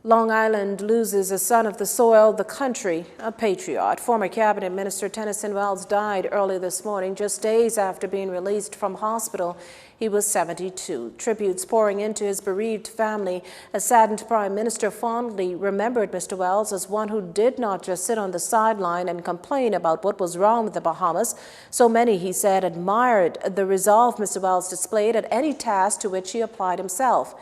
Long Island loses a son of the soil, the country, a patriot. Former Cabinet Minister Tennyson died early this morning, just days after being released from hospital. He was 72. Tributes pouring into his bereaved family. A saddened Prime Minister fondly remembered Mr. Wells as one who did not just sit on the sideline and complain about what was wrong with the Bahamas. So many, he said, admired the resolve Mr. Wells displayed at any task to which he applied himself.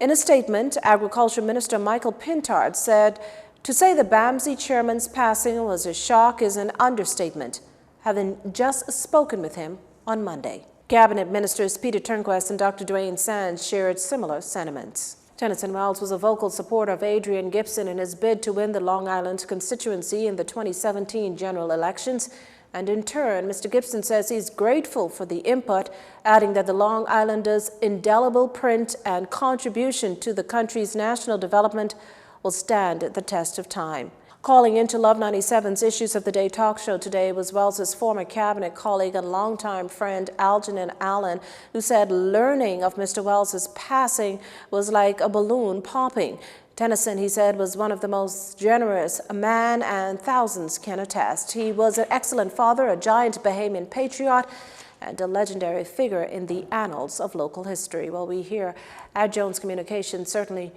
In a statement, Agriculture Minister Michael Pintard said, "To say the BAMSI chairman's passing was a shock is an understatement, having just spoken with him on Monday." Cabinet Ministers Peter Turnquest and Dr. Dwayne Sands shared similar sentiments. Tennyson Wells was a vocal supporter of Adrian Gibson in his bid to win the Long Island constituency in the 2017 general elections. And in turn, Mr. Gibson says he's grateful for the input, adding that the Long Islanders' indelible print and contribution to the country's national development will stand the test of time. Calling into Love 97's Issues of the Day talk show today was Wells's former cabinet colleague and longtime friend Algernon Allen, who said learning of Mr. Wells's passing was like a balloon popping. Tennyson, he said, was one of the most generous a man, and thousands can attest. He was an excellent father, a giant Bahamian patriot, and a legendary figure in the annals of local history. Well, we here at Jones Communications certainly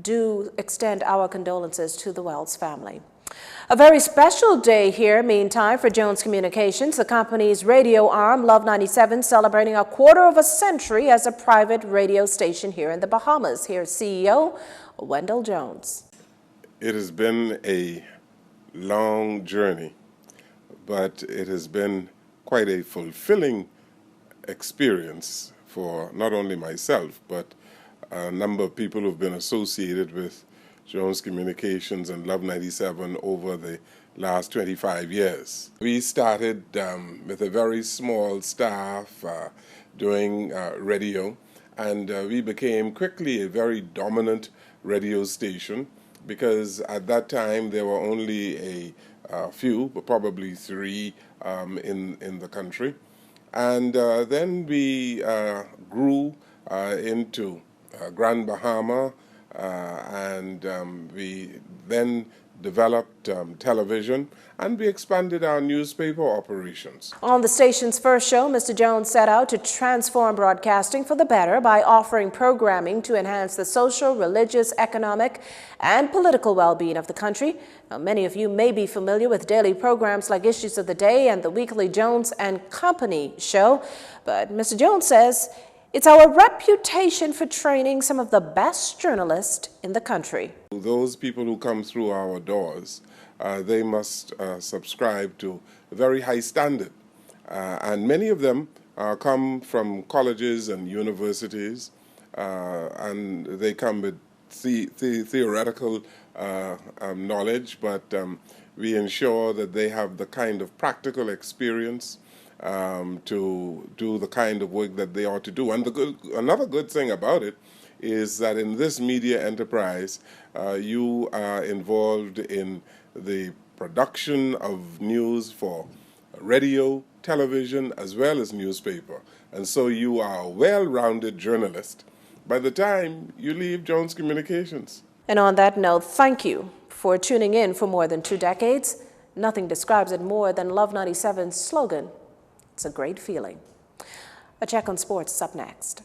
do extend our condolences to the Wells family. A very special day here, meantime, for Jones Communications, the company's radio arm, Love 97, celebrating a quarter of a century as a private radio station here in the Bahamas. Here's CEO Wendell Jones. It has been a long journey, but it has been quite a fulfilling experience for not only myself, but a number of people who've been associated with Jones Communications and Love 97 over the last 25 years. We started with a very small staff doing radio, and we became quickly a very dominant radio station because at that time there were only a few, but probably three in the country. And then we grew into Grand Bahama, and we then developed television, and we expanded our newspaper operations. On the station's first show, Mr. Jones set out to transform broadcasting for the better by offering programming to enhance the social, religious, economic, and political well-being of the country. Now, many of you may be familiar with daily programs like Issues of the Day and the weekly Jones and Company show, but Mr. Jones says it's our reputation for training some of the best journalists in the country. Those people who come through our doors, they must subscribe to a very high standard. And many of them come from colleges and universities, and they come with theoretical knowledge, but we ensure that they have the kind of practical experience to do the kind of work that they ought to do. And another good thing about it is that in this media enterprise, you are involved in the production of news for radio, television, as well as newspaper. And so you are a well-rounded journalist by the time you leave Jones Communications. And on that note, thank you for tuning in for more than 2 decades. Nothing describes it more than Love 97's slogan, "It's a great feeling." A check on sports is up next.